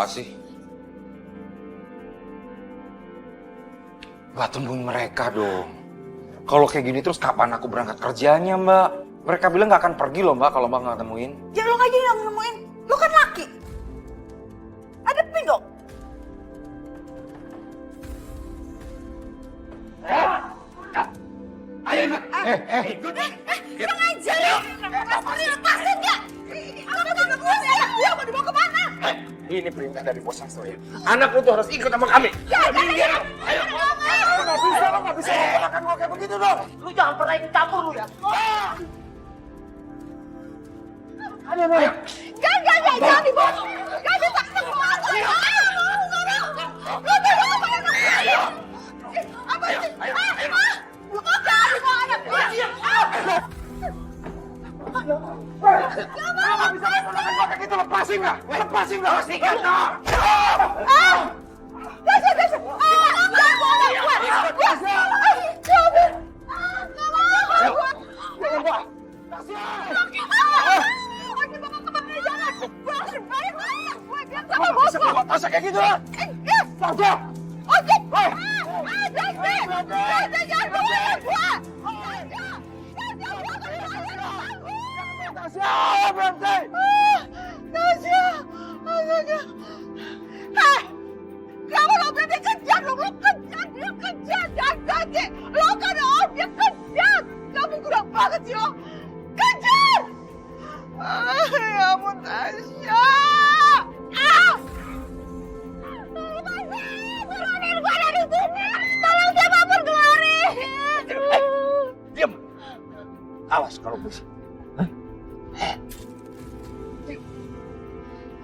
Mbak sih? Mbak temuin mereka dong. Kalau kayak gini terus kapan aku berangkat kerjanya, Mbak? Mereka bilang nggak akan pergi loh, Mbak, kalau Mbak nggak temuin. Ya lo aja yang nemuin. Lo kan laki. Hadapin dong. Ayo, Mbak. Kurang ajar ya. Lepasin gak? Apa kata gue saya? Dia mau dibawa kemana? Ini perintah dari bos saya. Anak lu tuh harus ikut sama kami. Ya, minggir. Ayo. Lo nggak bisa makan gua kayak begitu dong. Lu jangan pernah ikut campur lu ya. Ayo. Jangan dibawa. Gak bisa ketemu aku. Lu tuh mau apa? Apa sih? Lu mau jangan dibawa anak gue. Lo nggak bisa makan gua kayak gitu. Lepasin nggak? Lepasin nggak? Lepasin nggak? Dasar. Jangan bawa anak gue. Masa kayak gitu lah? Saja! Tasya, berhenti! Tasya! Hei! Kamu lo berhenti kejar lo kejar, dia kejar, jangan kaget! Lo kan om, dia kejar! Kamu kurang banget sih lo! Kejar! Ya ampun Tasya! Keluarin gue dari sini! Tolong siapapun keluarin! Diam! Awas kalau bisa.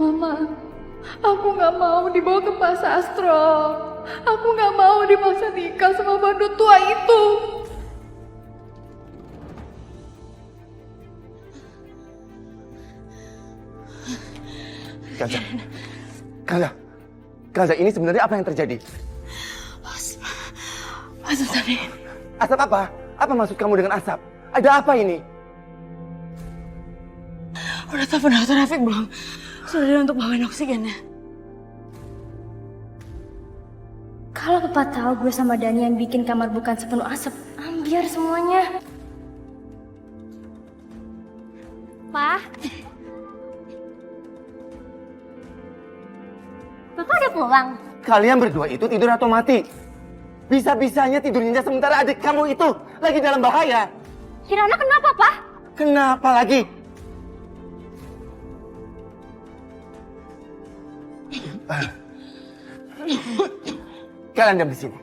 Mama, aku nggak mau dibawa ke Pak Sastro. Aku nggak mau dipaksa nikah sama bandut tua itu. Kalja, ini sebenarnya apa yang terjadi? Asap tadi. Asap apa? Apa maksud kamu dengan asap? Ada apa ini? Udah telepon dokter Rafiq belum? Sudah dia untuk bawain oksigennya. Kalau Papa tahu gue sama Dani yang bikin kamar bukan sepenuh asap, ambiar semuanya. Pa? Papa udah pulang? Kalian berdua itu tidur atau mati? Bisa-bisanya tidur nyenyak sementara adik kamu itu lagi dalam bahaya. Kirana kenapa, Pa? Kenapa lagi? Kalian diam di sini.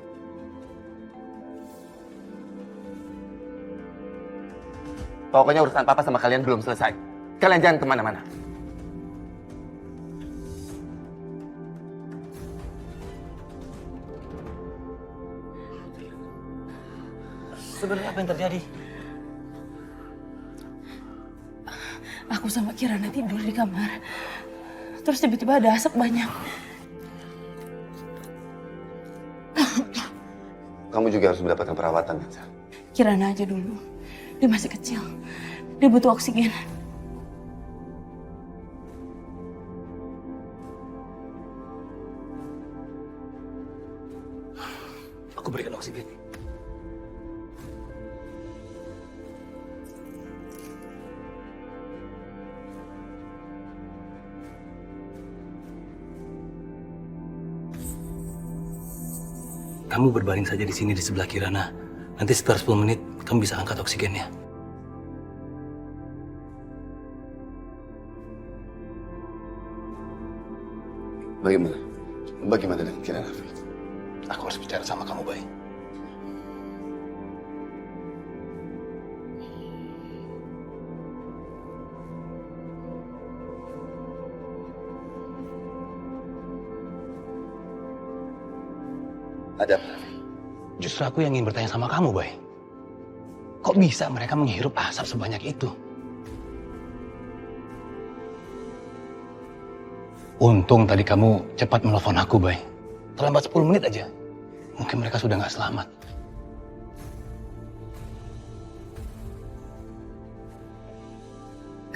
Pokoknya urusan Papa sama kalian belum selesai. Kalian jangan kemana-mana. Sebenarnya apa yang terjadi? Aku sama Kirana tidur di kamar. Terus tiba-tiba ada asap banyak. Kamu juga harus mendapatkan perawatan, Elsa. Kirana aja dulu. Dia masih kecil. Dia butuh oksigen. Aku berikan oksigen. Kamu berbaring saja di sini di sebelah Kirana. Nanti setelah 10 menit, kamu bisa angkat oksigennya. Bagaimana? Bagaimana dengan Kirana, Rafi? Aku harus bicara sama kamu, Bay. Ada apa, Rafi? Justru aku yang ingin bertanya sama kamu, Bay. Kok bisa mereka menghirup asap sebanyak itu? Untung tadi kamu cepat menelpon aku, Bay. Terlambat 10 menit aja. Mungkin mereka sudah nggak selamat.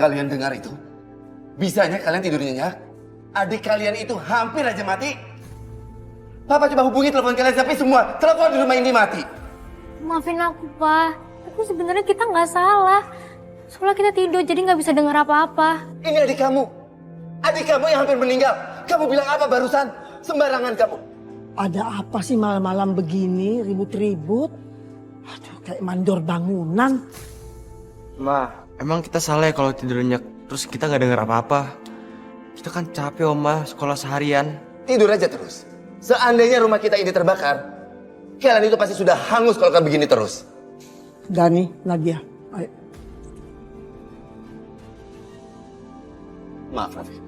Kalian dengar itu? Bisanya kalian tidur nyenyak? Adik kalian itu hampir aja mati. Papa coba hubungi telepon kalian tapi semua telepon di rumah ini mati. Maafin aku, Pak. Tapi sebenarnya kita nggak salah. Soalnya kita tidur jadi nggak bisa dengar apa-apa. Ini adik kamu. Adik kamu yang hampir meninggal. Kamu bilang apa barusan? Sembarangan kamu. Ada apa sih malam-malam begini ribut-ribut? Aduh, kayak mandor bangunan. Ma, emang kita salah ya kalau tidur nyenyak terus kita nggak dengar apa-apa? Kita kan capek Oma, sekolah seharian. Tidur aja terus. Seandainya rumah kita ini terbakar, kalian itu pasti sudah hangus kalau kayak begini terus. Dani, Nadia, ayo. Maaf, Afif.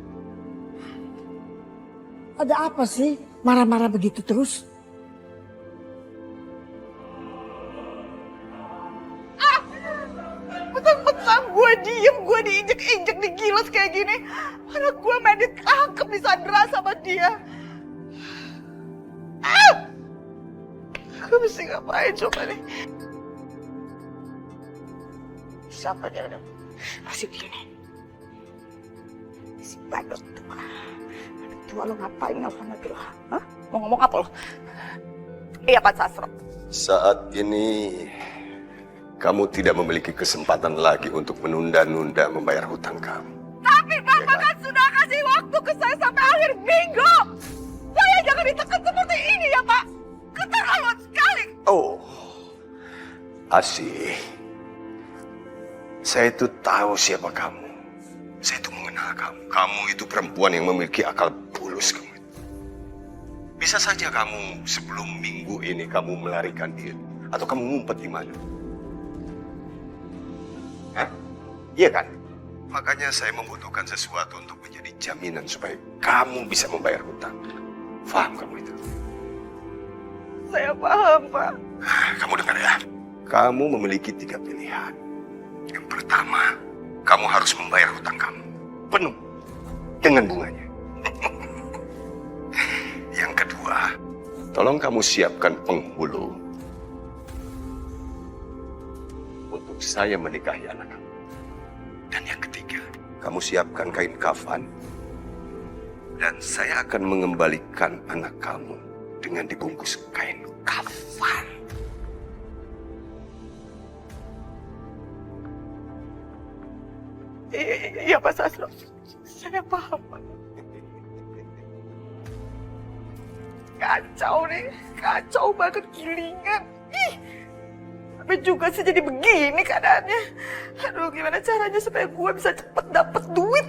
Ada apa sih marah-marah begitu terus? Mentang-mentang gue diem, gue diinjek-injek, digilas kayak gini. Anak gue main ditangkap, disandra sama dia. Gue mesti ngapain coba nih? Siapa dia udah? Masih begini. Si badut tuh. Anak tua lo ngapain nelfon lagi lo? Hah? Mau ngomong apa lo? Iya Pak Sastro. Saat ini kamu tidak memiliki kesempatan lagi untuk menunda-nunda membayar hutang kamu. Tapi Bapak kan sudah kasih waktu ke saya sampai akhir minggu. Saya jangan ditekan seperti ini ya Pak. Keterlaluan sekali. Oh, Asih. Saya itu tahu siapa kamu. Saya itu mengenal kamu. Kamu itu perempuan yang memiliki akal bulus kamu. Bisa saja kamu sebelum minggu ini kamu melarikan diri. Atau kamu ngumpet di mana. Hah? Iya kan? Makanya saya membutuhkan sesuatu untuk menjadi jaminan supaya kamu bisa membayar hutang. Faham kamu itu? Saya paham Pak. Kamu dengar ya. Kamu memiliki 3 pilihan. Yang pertama, kamu harus membayar hutang kamu. Penuh. Dengan bunganya. Yang kedua, tolong kamu siapkan penghulu. Untuk saya menikahi anak kamu. Dan yang ketiga, kamu siapkan kain kafan. Dan saya akan mengembalikan anak kamu dengan dibungkus kain kafan. Iya Pak Sastro. Saya paham Pak. Kacau nih. Kacau banget gilingan. Ih. Tapi juga sih jadi begini keadaannya. Aduh gimana caranya supaya gue bisa cepet dapet duit.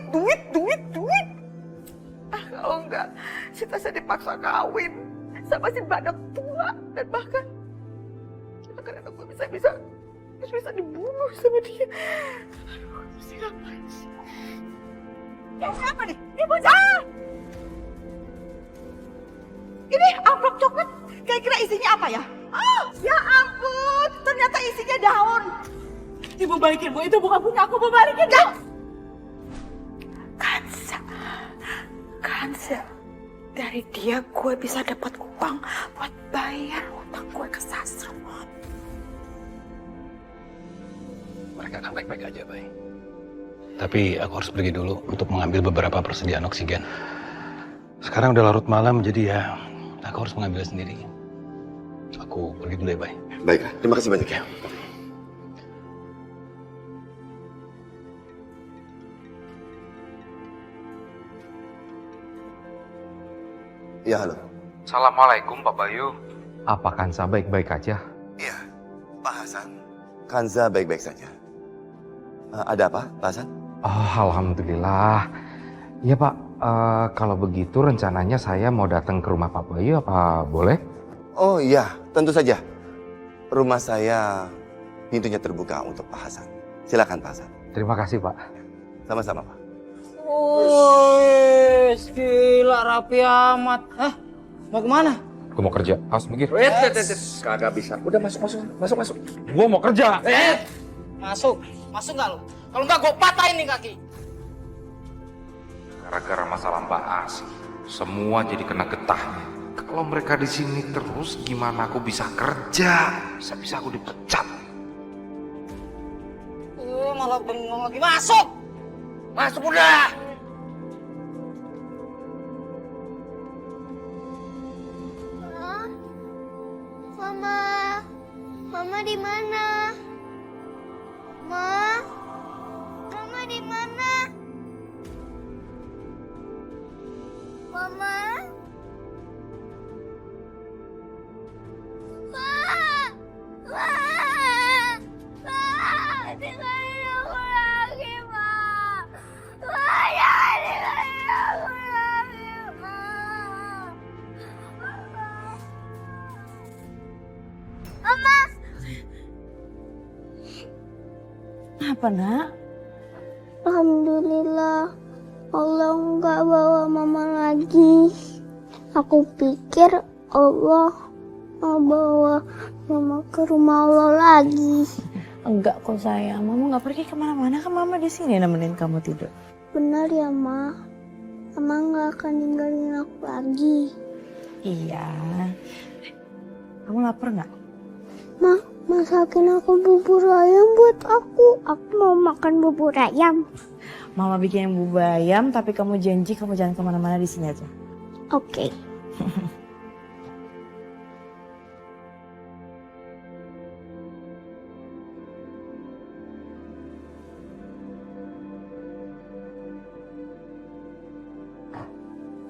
Kalau enggak, kita saya dipaksa kawin sama si badak tua. Dan bahkan anak-anak gue bisa dibunuh sama dia. Aduh, mesti ngapain sih? Ini siapa nih? Ini bocah! Ini amplop coklat, kira-kira isinya apa ya? Oh, ya ampun, ternyata isinya daun. Ibu balikin, Bu, itu bukan punya aku, Bu, balikin daun. Kansa, dari dia gue bisa dapat uang buat bayar utang gue ke Sastro. Mereka akan baik-baik aja, Bay. Tapi aku harus pergi dulu untuk mengambil beberapa persediaan oksigen. Sekarang udah larut malam, jadi ya aku harus mengambilnya sendiri. Aku pergi dulu ya, Bay. Baiklah, terima kasih banyak ya. Ya, halo. Assalamualaikum Pak Bayu. Apa Kansa baik-baik aja? Iya, Pak Hasan. Kanza baik-baik saja. Ada apa, Pak Hasan? Oh, alhamdulillah. Ya Pak, kalau begitu rencananya saya mau datang ke rumah Pak Bayu, apa boleh? Oh iya, tentu saja. Rumah saya pintunya terbuka untuk Pak Hasan. Silakan Pak Hasan. Terima kasih Pak. Sama-sama Pak. Woi, gila rapi amat. Hah? Mau kemana? Gue mau kerja, harus mikir. Kagak bisa. Udah masuk. Gue mau kerja. Masuk nggak lo? Kalau nggak gue patahin nih kaki. Gara-gara masalah Mbak Asih, semua jadi kena getahnya. Kalau mereka di sini terus, gimana aku bisa kerja? Bisa aku dipecat. Malah bengong lagi. Masuk udah. Mama di mana? Ma? Mama di mana? Mama? Ma? Ma? Ma? Tinggalin aku lagi, Ma. Ma, jangan tinggalin aku lagi, Ma. Mama! Apa nak? Alhamdulillah, Allah nggak bawa mama lagi. Aku pikir Allah mau bawa mama ke rumah Allah lagi. Enggak kok sayang, mama nggak pergi kemana-mana kan mama di sini nemenin kamu tidur. Benar ya, Ma? Mama nggak akan ninggalin aku lagi. Iya. Kamu lapar nggak? Ma, masakin aku bubur ayam buat aku. Aku mau makan bubur ayam. Mama bikin bubur ayam, tapi kamu janji kamu jangan kemana-mana di sini aja. Oke.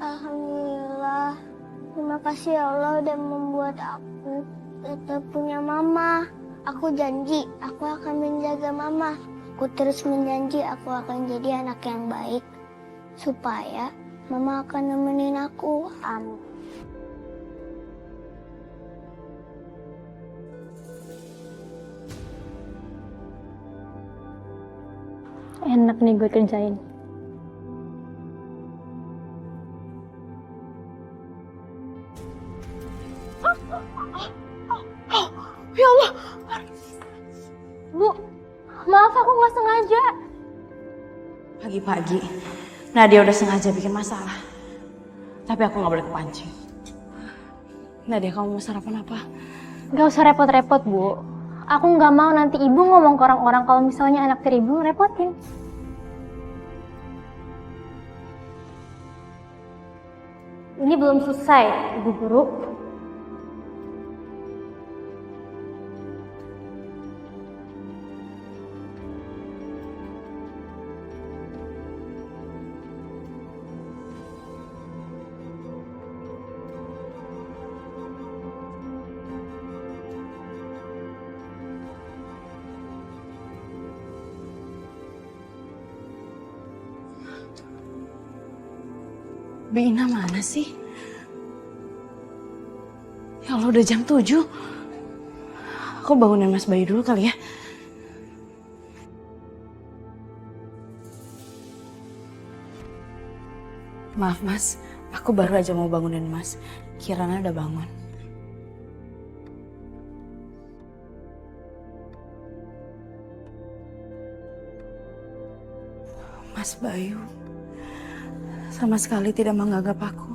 Alhamdulillah. Terima kasih ya Allah udah membuat aku tetap punya mama. Aku janji aku akan menjaga mama. Aku terus menjanji aku akan jadi anak yang baik. Supaya mama akan nemenin aku. Amin. Enak nih gue kerjain. Ya Allah, Bu, maaf aku nggak sengaja. Pagi-pagi, Nadia udah sengaja bikin masalah. Tapi aku nggak boleh kepancing. Nadia, kamu mau sarapan apa? Gak usah repot-repot, Bu. Aku nggak mau nanti ibu ngomong ke orang-orang kalau misalnya anak tiri ibu ngerepotin. Ini belum selesai, Ibu Guru. Bina mana sih? Ya Allah, udah jam 7. Aku bangunin Mas Bayu dulu kali ya. Maaf Mas, aku baru aja mau bangunin Mas. Kirana udah bangun. Mas Bayu sama sekali tidak menganggap aku.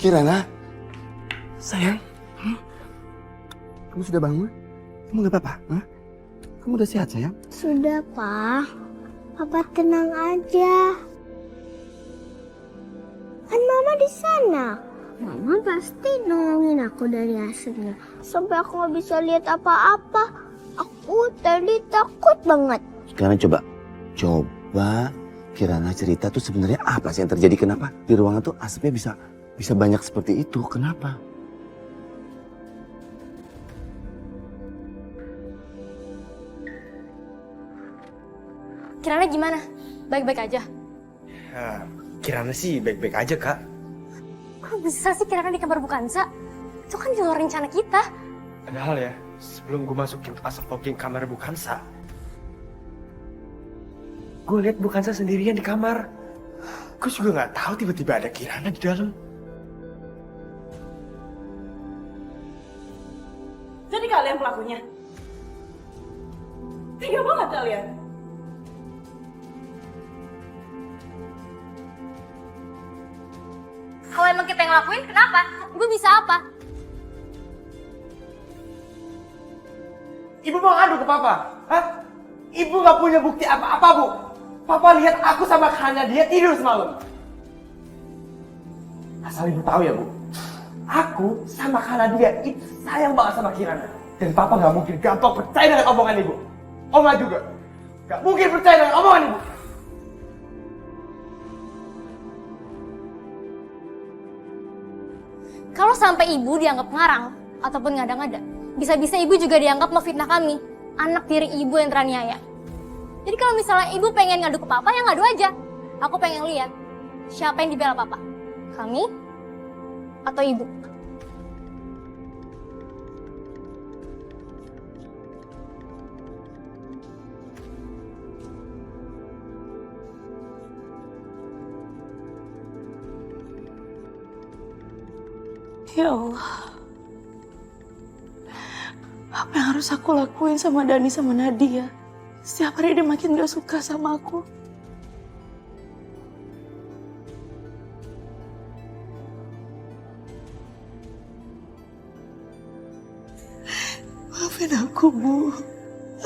Kirana, Sayang, kamu sudah bangun? Kamu nggak apa-apa? Hah? Kamu udah sehat sayang? Sudah, Pak. Papa tenang aja. Kan Mama di sana. Mama pasti nolongin aku dari hasilnya. Sampai aku nggak bisa lihat apa-apa. Aku tadi takut banget. Sekarang coba Kirana cerita tuh sebenarnya apa sih yang terjadi? Kenapa di ruangan tuh asapnya bisa banyak seperti itu? Kenapa? Kirana gimana? Baik-baik aja? Ya, Kirana sih baik-baik aja, Kak. Kok bisa sih Kirana di kamar Bukansa? Itu kan di luar rencana kita. Padahal ya, sebelum gue masukin asap talking kamar Bukansa, gue lihat Bukansa sendirian di kamar. Gue juga nggak tahu tiba-tiba ada Kirana di dalam. Jadi kalian pelakunya? Tega banget kalian. Kalau emang kita yang ngelakuin, kenapa? Ibu bisa apa? Ibu mau ngadu ke Papa? Hah? Ibu nggak punya bukti apa-apa, Bu. Papa lihat aku sama Kak Nadia tidur semalam. Asal Ibu tahu ya, Bu. Aku sama Nadia itu sayang banget sama Kirana. Dan papa gak mungkin gampang percaya dengan omongan ibu. Oma juga gak mungkin percaya dengan omongan ibu. Kalau sampai ibu dianggap ngarang ataupun ngada-ngada, bisa-bisa ibu juga dianggap memfitnah kami, anak tiri ibu yang teraniaya. Jadi kalau misalnya ibu pengen ngadu ke papa, ya ngadu aja. Aku pengen lihat siapa yang dibela papa, kami atau ibu. Ya Allah, apa yang harus aku lakuin sama Dani sama Nadia? Setiap hari dia makin gak suka sama aku. Maafin aku, Bu.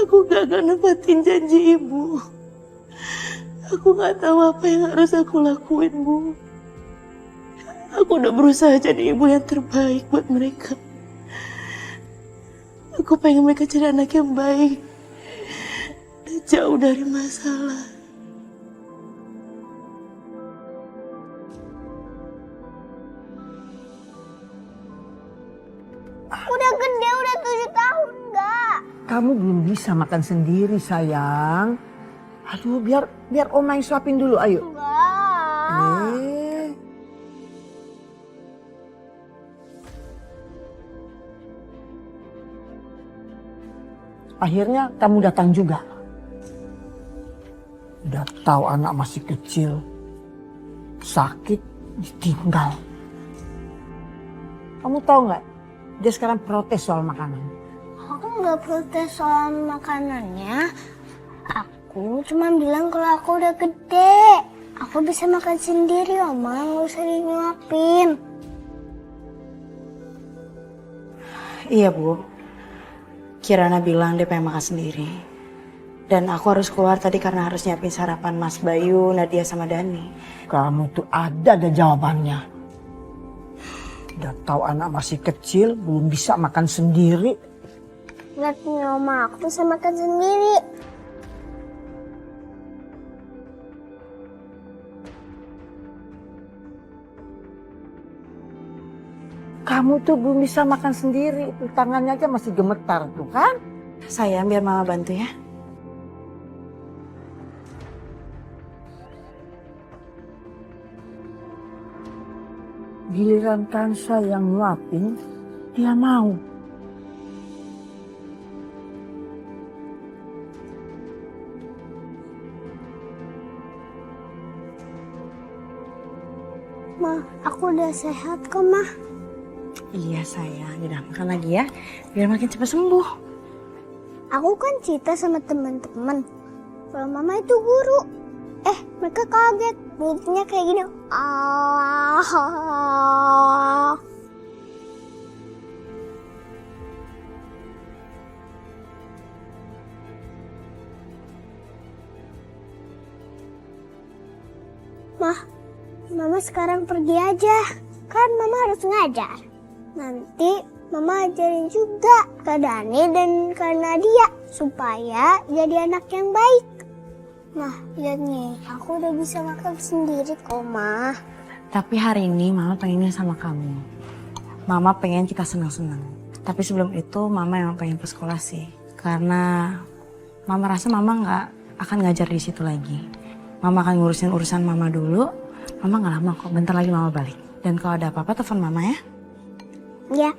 Aku gagal nepatin janji Ibu. Aku gak tahu apa yang harus aku lakuin, Bu. Aku udah berusaha jadi ibu yang terbaik buat mereka. Aku pengen mereka jadi anak yang baik dan jauh dari masalah. Udah gede, udah 7 tahun enggak? Kamu belum bisa makan sendiri sayang. Aduh, biar Oma yang suapin dulu, ayo. Enggak. Akhirnya kamu datang juga. Udah tahu anak masih kecil, sakit, ditinggal. Kamu tahu nggak? Dia sekarang protes soal makanan. Aku nggak protes soal makanannya. Aku cuma bilang kalau aku udah gede. Aku bisa makan sendiri, Oma. Nggak usah dinyuapin. Iya, Bu. Kirana bilang dia pengen makan sendiri. Dan aku harus keluar tadi karena harus nyiapin sarapan Mas Bayu, Nadia sama Dani. Kamu tuh ada jawabannya. Udah tahu anak masih kecil, belum bisa makan sendiri. Nggak punya Oma, aku bisa makan sendiri. Kamu tuh belum bisa makan sendiri, tuh tangannya aja masih gemetar tuh kan? Sayang, biar Mama bantu ya. Giliran Kansa yang nyuapin, dia mau. Ma, aku udah sehat kok, Ma. Iya sayang, udah makan lagi ya, biar makin cepat sembuh. Aku kan cerita sama teman-teman kalau Mama itu guru. Mereka kaget, mulutnya kayak gini. Mama sekarang pergi aja. Kan Mama harus ngajar. Nanti Mama ajarin juga ke Dani dan ke Nadia supaya jadi anak yang baik. Nah, lihat nih, aku udah bisa makan sendiri kok, Ma. Tapi hari ini Mama pengennya sama kamu. Mama pengen kita senang-senang. Tapi sebelum itu Mama emang pengen ke sekolah sih. Karena Mama rasa Mama nggak akan ngajar di situ lagi. Mama akan ngurusin urusan Mama dulu. Mama nggak lama kok, bentar lagi Mama balik. Dan kalau ada apa-apa telepon Mama ya. Ya.